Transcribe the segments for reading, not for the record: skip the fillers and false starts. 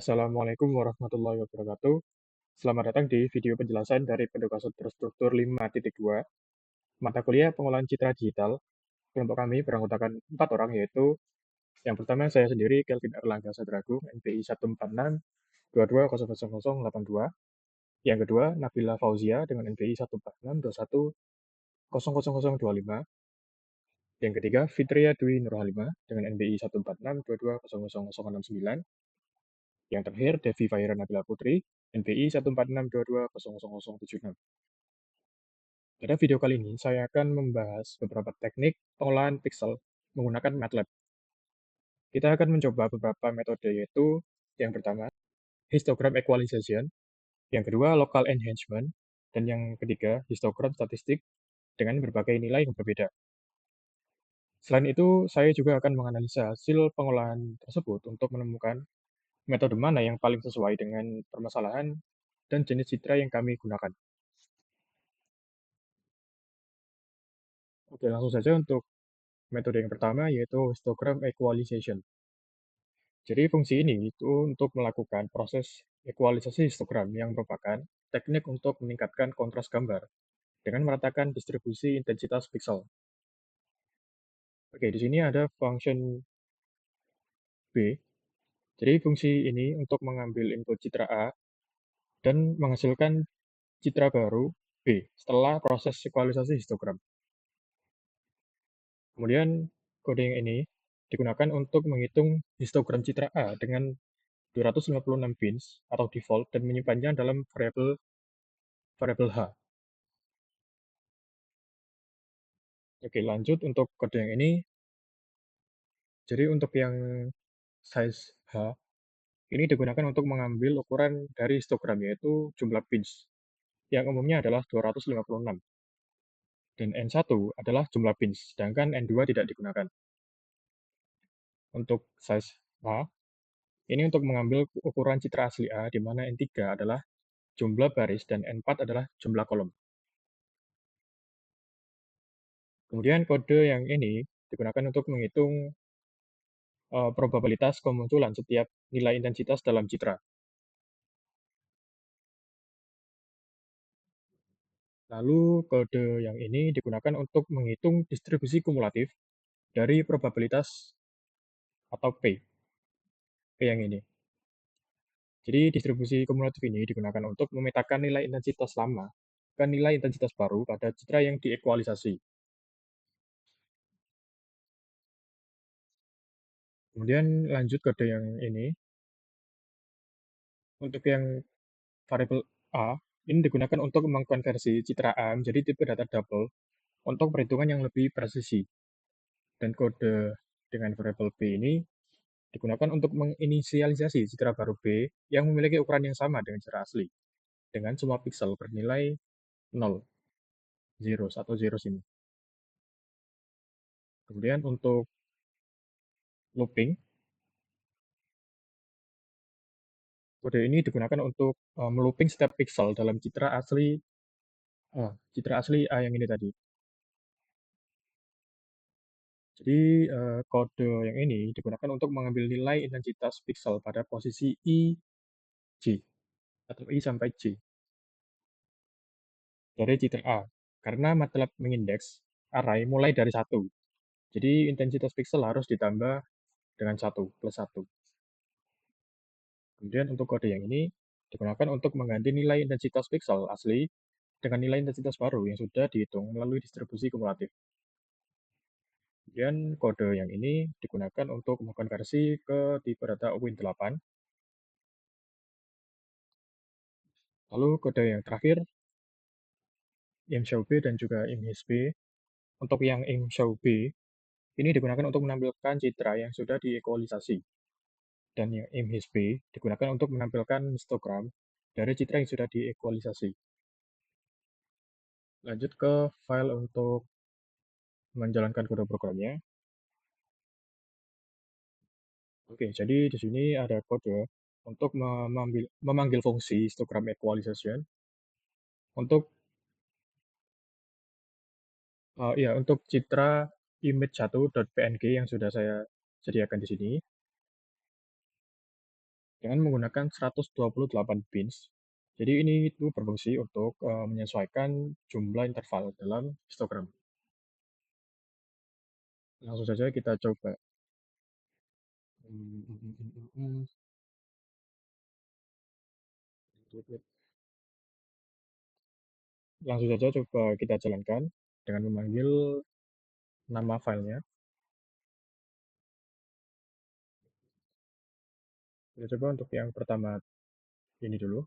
Assalamualaikum warahmatullahi wabarakatuh. Selamat datang di video penjelasan dari Pedagogi Terstruktur 5.2, mata kuliah pengolahan citra digital. Kelompok kami beranggotakan 4 orang, yaitu yang pertama saya sendiri, Kelvin Erlangga Sadragung, NPI 14622000082. Yang kedua, Nabila Fauzia dengan NPI 14621000025. Yang ketiga, Fitria Dwi Nurhalimah dengan NPI 146220069. Yang terakhir, Devi Fahira Nabila Putri, NPI 14622000076. Pada video kali ini, saya akan membahas beberapa teknik pengolahan pixel menggunakan MATLAB. Kita akan mencoba beberapa metode, yaitu yang pertama, histogram equalization, yang kedua, local enhancement, dan yang ketiga, histogram statistik dengan berbagai nilai yang berbeda. Selain itu, saya juga akan menganalisa hasil pengolahan tersebut untuk menemukan metode mana yang paling sesuai dengan permasalahan dan jenis citra yang kami gunakan. Oke, langsung saja untuk metode yang pertama, yaitu histogram equalization. Jadi fungsi ini itu untuk melakukan proses ekualisasi histogram yang merupakan teknik untuk meningkatkan kontras gambar dengan meratakan distribusi intensitas pixel. Oke, di sini ada function B. Jadi fungsi ini untuk mengambil input citra A dan menghasilkan citra baru B setelah proses ekualisasi histogram. Kemudian kode yang ini digunakan untuk menghitung histogram citra A dengan 256 bits atau default dan menyimpannya dalam variabel H. Oke, lanjut untuk kode yang ini. Jadi untuk yang size H, ini digunakan untuk mengambil ukuran dari histogram, yaitu jumlah bits, yang umumnya adalah 256. Dan N1 adalah jumlah bits, sedangkan N2 tidak digunakan. Untuk size H, ini untuk mengambil ukuran citra asli A, di mana N3 adalah jumlah baris dan N4 adalah jumlah kolom. Kemudian kode yang ini digunakan untuk menghitung probabilitas kemunculan setiap nilai intensitas dalam citra. Lalu kode yang ini digunakan untuk menghitung distribusi kumulatif dari probabilitas atau P yang ini. Jadi distribusi kumulatif ini digunakan untuk memetakan nilai intensitas lama ke nilai intensitas baru pada citra yang diekualisasi. Kemudian lanjut kode yang ini. Untuk yang variabel A, ini digunakan untuk mengkonversi citra A menjadi tipe data double untuk perhitungan yang lebih presisi. Dan kode dengan variabel B ini digunakan untuk menginisialisasi citra baru B yang memiliki ukuran yang sama dengan citra asli, dengan semua pixel bernilai 0, 0, 1, 0 sini. Kemudian untuk looping, kode ini digunakan untuk melooping setiap pixel dalam citra asli A yang ini tadi. Jadi kode yang ini digunakan untuk mengambil nilai intensitas pixel pada posisi I, J, atau I sampai J dari citra A. Karena MATLAB mengindeks array mulai dari 1. Jadi intensitas pixel harus ditambah dengan 1, plus 1. Kemudian untuk kode yang ini digunakan untuk mengganti nilai intensitas pixel asli dengan nilai intensitas baru yang sudah dihitung melalui distribusi kumulatif. Kemudian kode yang ini digunakan untuk mengkonversi ke tipe data Win8. Lalu kode yang terakhir, imshowb dan juga imhsb. Untuk yang imshowb, ini digunakan untuk menampilkan citra yang sudah diekualisasi. Dan yang imhsb digunakan untuk menampilkan histogram dari citra yang sudah diekualisasi. Lanjut ke file untuk menjalankan kode programnya. Oke, jadi di sini ada kode untuk memanggil fungsi histogram equalization untuk ya untuk citra image1.png yang sudah saya sediakan di sini. dengan menggunakan 128 bins. Jadi ini itu berfungsi untuk menyesuaikan jumlah interval dalam histogram. Langsung saja kita coba. Langsung saja coba kita jalankan dengan memanggil nama filenya. Kita coba untuk yang pertama ini dulu.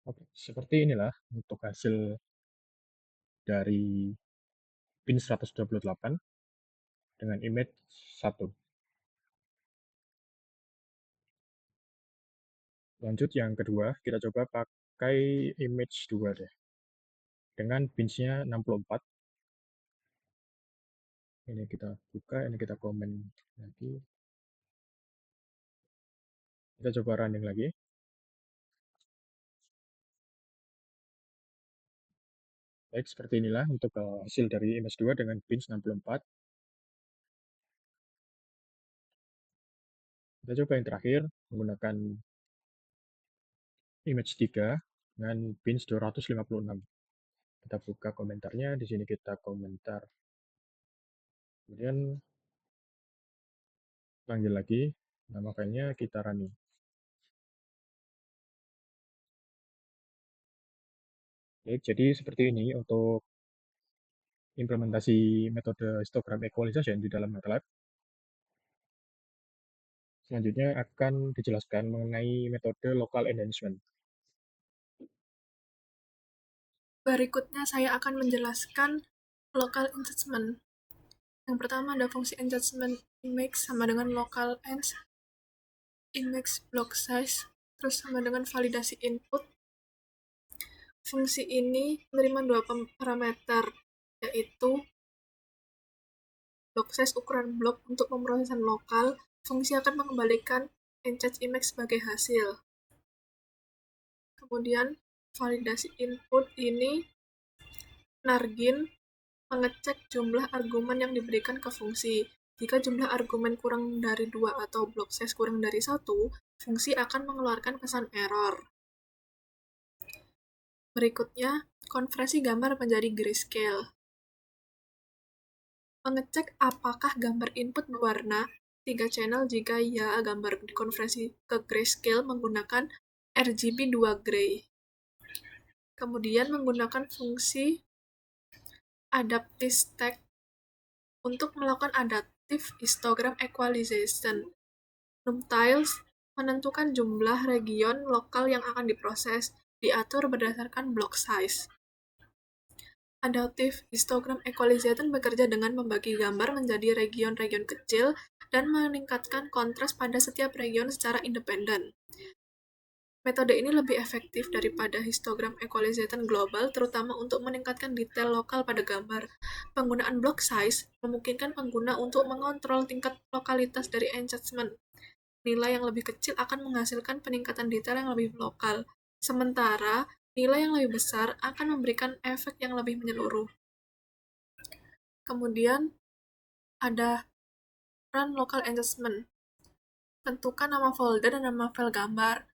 Oke, seperti inilah untuk hasil dari pin 128 dengan image 1. Lanjut yang kedua, kita coba pakai image 2 deh. Dengan pinsnya 64. Ini kita buka, ini kita komen lagi. Kita coba running lagi. Baik, seperti inilah untuk hasil dari image 2 dengan pins 64. Kita coba yang terakhir menggunakan image 3 dengan pins 256. Kita buka komentarnya, di sini kita komentar. Kemudian panggil lagi, nama filenya kita running. Baik, jadi seperti ini untuk implementasi metode histogram equalization di dalam MATLAB. Selanjutnya akan dijelaskan mengenai metode local enhancement. Berikutnya saya akan menjelaskan local enhancement. Yang pertama ada fungsi enhancement image sama dengan local enz, image block size, terus sama dengan validasi input. Fungsi ini menerima dua parameter, yaitu block size ukuran blok untuk pemrosesan lokal. Fungsi akan mengembalikan enhanced image sebagai hasil. Kemudian validasi input ini nargin mengecek jumlah argumen yang diberikan ke fungsi. Jika jumlah argumen kurang dari 2 atau block size kurang dari 1, fungsi akan mengeluarkan pesan error. Berikutnya, konversi gambar menjadi grayscale. Mengecek apakah gambar input berwarna 3 channel. Jika ya, gambar dikonversi ke grayscale menggunakan RGB 2 gray. Kemudian menggunakan fungsi adaptive stack untuk melakukan adaptive histogram equalization. NumTiles menentukan jumlah region lokal yang akan diproses, diatur berdasarkan block size. Adaptive histogram equalization bekerja dengan membagi gambar menjadi region-region kecil dan meningkatkan kontras pada setiap region secara independen. Metode ini lebih efektif daripada histogram equalization global, terutama untuk meningkatkan detail lokal pada gambar. Penggunaan block size memungkinkan pengguna untuk mengontrol tingkat lokalitas dari enhancement. Nilai yang lebih kecil akan menghasilkan peningkatan detail yang lebih lokal, sementara nilai yang lebih besar akan memberikan efek yang lebih menyeluruh. Kemudian ada run local enhancement. Tentukan nama folder dan nama file gambar.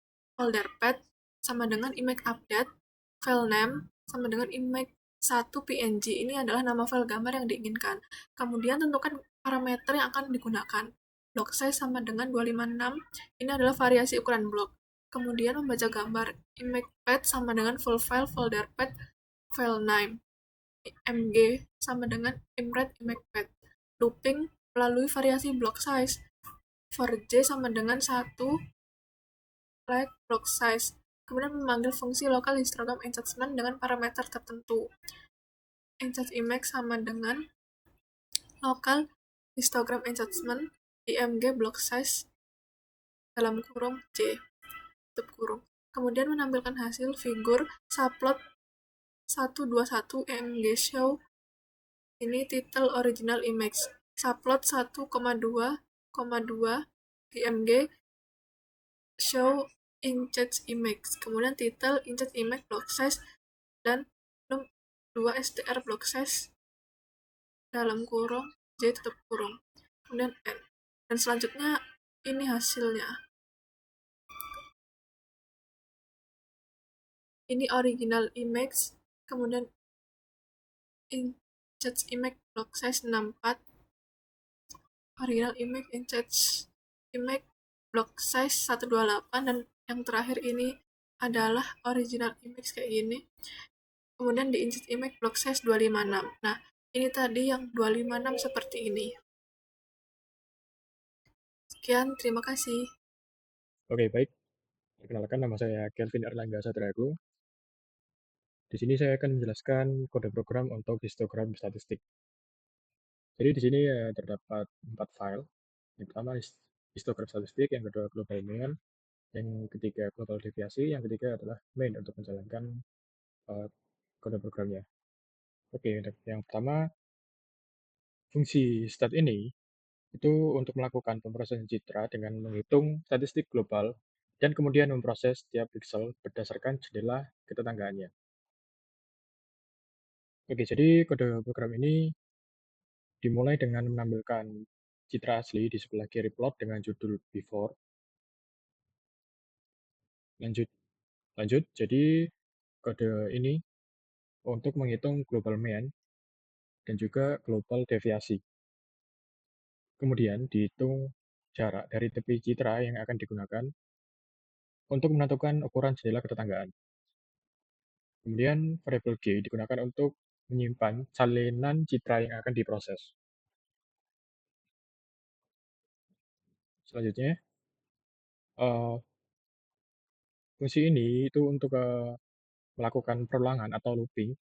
Folder path sama dengan image update, file name sama dengan image 1 PNG. Ini adalah nama file gambar yang diinginkan. Kemudian tentukan parameter yang akan digunakan. Block size sama dengan 256. Ini adalah variasi ukuran blok. Kemudian membaca gambar. Image path sama dengan full file, folder path, file name. MG sama dengan imread image path. Looping melalui variasi block size. For J sama dengan 1 flag block size. Kemudian memanggil fungsi local histogram enhancement dengan parameter tertentu. Enhance image sama dengan local histogram enhancement img block size dalam kurung J tutup kurung. Kemudian menampilkan hasil figur subplot 121 img show. Ini title original image. Subplot 1,2,2 img show ingest image, kemudian title ingest image block size, dan num 2 str block size dalam kurung j tutup kurung, kemudian n. Dan selanjutnya ini hasilnya. Ini original image, kemudian ingest image block size 64, original image ingest image block size 128, dan yang terakhir ini adalah original image kayak gini. Kemudian di ingest image block size 256. Nah, ini tadi yang 256 seperti ini. Sekian, terima kasih. Oke, baik. Perkenalkan, nama saya Kelvin Erlangga Sadrago. Di sini saya akan menjelaskan kode program untuk histogram statistik. Jadi di sini terdapat 4 file. Yang pertama histogram statistik, yang kedua global mean, yang ketiga global deviasi, yang ketiga adalah main untuk menjalankan uh, kode programnya. Oke, yang pertama fungsi stat ini itu untuk melakukan pemrosesan citra dengan menghitung statistik global dan kemudian memproses setiap pixel berdasarkan jendela ketetanggaannya. Oke, jadi kode program ini dimulai dengan menampilkan citra asli di sebelah kiri plot dengan judul before. Lanjut, lanjut. Jadi kode ini untuk menghitung global mean dan juga global deviasi. Kemudian dihitung jarak dari tepi citra yang akan digunakan untuk menentukan ukuran jendela ketetanggaan. Kemudian variabel G digunakan untuk menyimpan salinan citra yang akan diproses. Selanjutnya, eh, fungsi ini itu untuk melakukan perulangan atau looping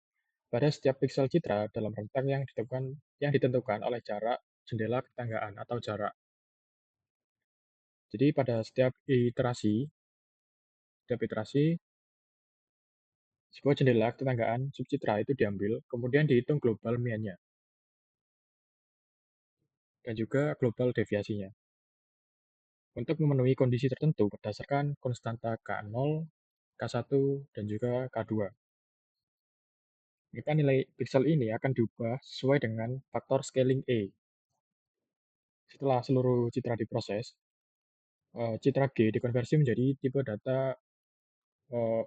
pada setiap piksel citra dalam rentang yang ditentukan oleh jarak jendela ketanggaan atau jarak. Jadi pada setiap iterasi sebuah jendela ketanggaan subcitra itu diambil, kemudian dihitung global mean-nya dan juga global deviasinya untuk memenuhi kondisi tertentu berdasarkan konstanta K0, K1, dan juga K2. Maka nilai piksel ini akan diubah sesuai dengan faktor scaling E. Setelah seluruh citra diproses, citra G dikonversi menjadi tipe data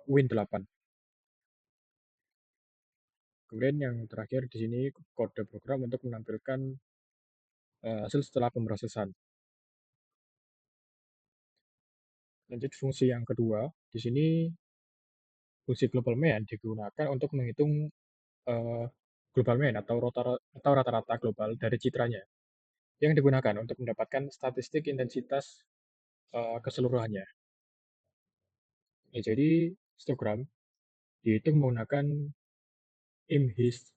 Win8. Kemudian yang terakhir di sini kode program untuk menampilkan hasil setelah pemrosesan. Lanjut fungsi yang kedua, di sini fungsi global mean digunakan untuk menghitung eh, global mean atau rata-rata global dari citranya yang digunakan untuk mendapatkan statistik intensitas keseluruhannya. Ya, jadi histogram dihitung menggunakan imhist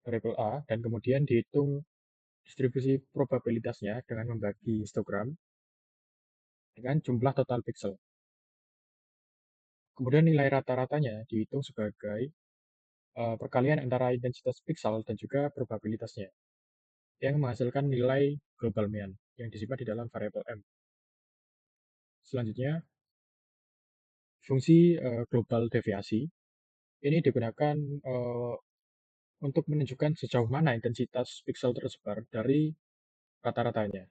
variable A dan kemudian dihitung distribusi probabilitasnya dengan membagi histogram dengan jumlah total pixel. Kemudian nilai rata-ratanya dihitung sebagai perkalian antara intensitas pixel dan juga probabilitasnya yang menghasilkan nilai global mean yang disimpan di dalam variabel M. Selanjutnya, fungsi global deviasi ini digunakan untuk menunjukkan sejauh mana intensitas pixel tersebar dari rata-ratanya.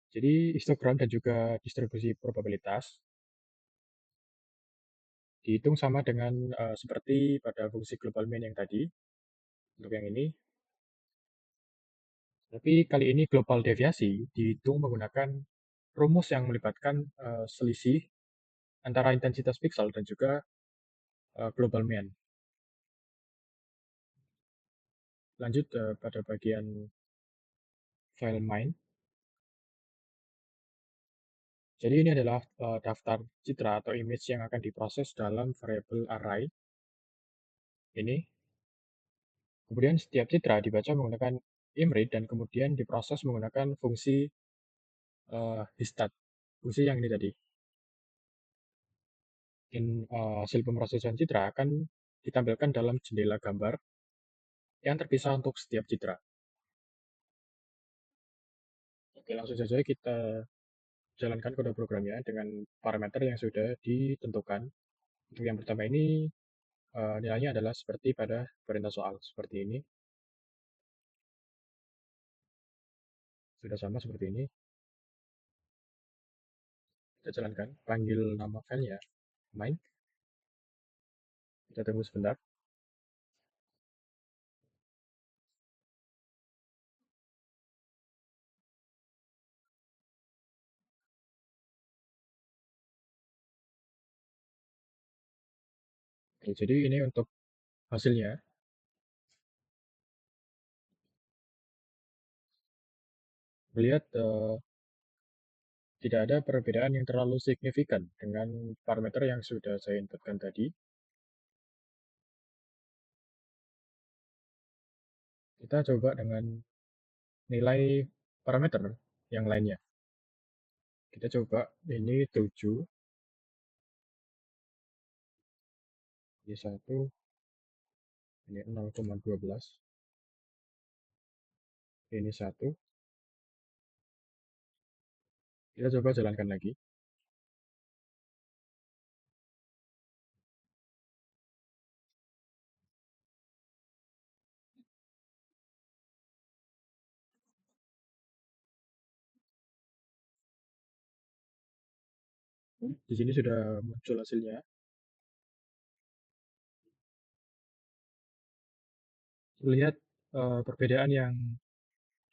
Jadi histogram dan juga distribusi probabilitas dihitung sama dengan seperti pada fungsi global mean yang tadi untuk yang ini. Tapi kali ini global deviasi dihitung menggunakan rumus yang melibatkan selisih antara intensitas pixel dan juga global mean. Lanjut pada bagian file main. Jadi ini adalah daftar citra atau image yang akan diproses dalam variabel array ini. Kemudian setiap citra dibaca menggunakan imread dan kemudian diproses menggunakan fungsi histat, fungsi yang ini tadi. Dan hasil pemrosesan citra akan ditampilkan dalam jendela gambar yang terpisah untuk setiap citra. Oke, langsung saja kita jalankan kode programnya dengan parameter yang sudah ditentukan. Untuk yang pertama ini nilainya adalah seperti pada perintah soal seperti ini. Sudah sama seperti ini. Kita jalankan, panggil nama filenya main. Kita tunggu sebentar. Oke, jadi ini untuk hasilnya. Melihat tidak ada perbedaan yang terlalu signifikan dengan parameter yang sudah saya inputkan tadi. Kita coba dengan nilai parameter yang lainnya. Kita coba ini 7, ini 1, ini 0,12, ini 1. Kita coba jalankan lagi. Di sini sudah muncul hasilnya. Lihat perbedaan yang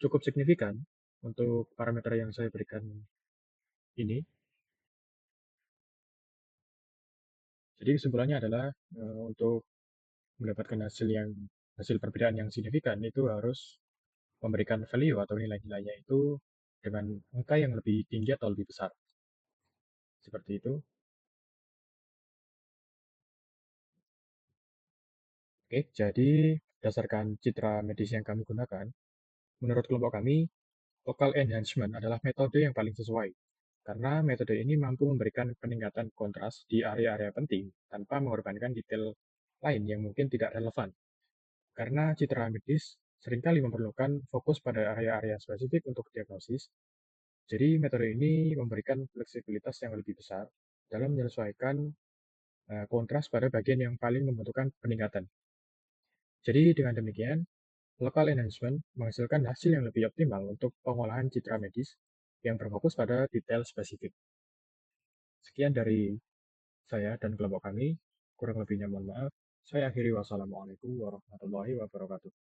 cukup signifikan untuk parameter yang saya berikan ini. Jadi kesimpulannya adalah untuk mendapatkan hasil perbedaan yang signifikan itu harus memberikan value atau nilai-nilainya itu dengan angka yang lebih tinggi atau lebih besar. Seperti itu. Oke, jadi berdasarkan citra medis yang kami gunakan, menurut kelompok kami, local enhancement adalah metode yang paling sesuai. Karena metode ini mampu memberikan peningkatan kontras di area-area penting tanpa mengorbankan detail lain yang mungkin tidak relevan. Karena citra medis seringkali memerlukan fokus pada area-area spesifik untuk diagnosis, jadi metode ini memberikan fleksibilitas yang lebih besar dalam menyesuaikan kontras pada bagian yang paling membutuhkan peningkatan. Jadi dengan demikian, local enhancement menghasilkan hasil yang lebih optimal untuk pengolahan citra medis yang berfokus pada detail spesifik. Sekian dari saya dan kelompok kami. Kurang lebihnya mohon maaf. Saya akhiri wassalamualaikum warahmatullahi wabarakatuh.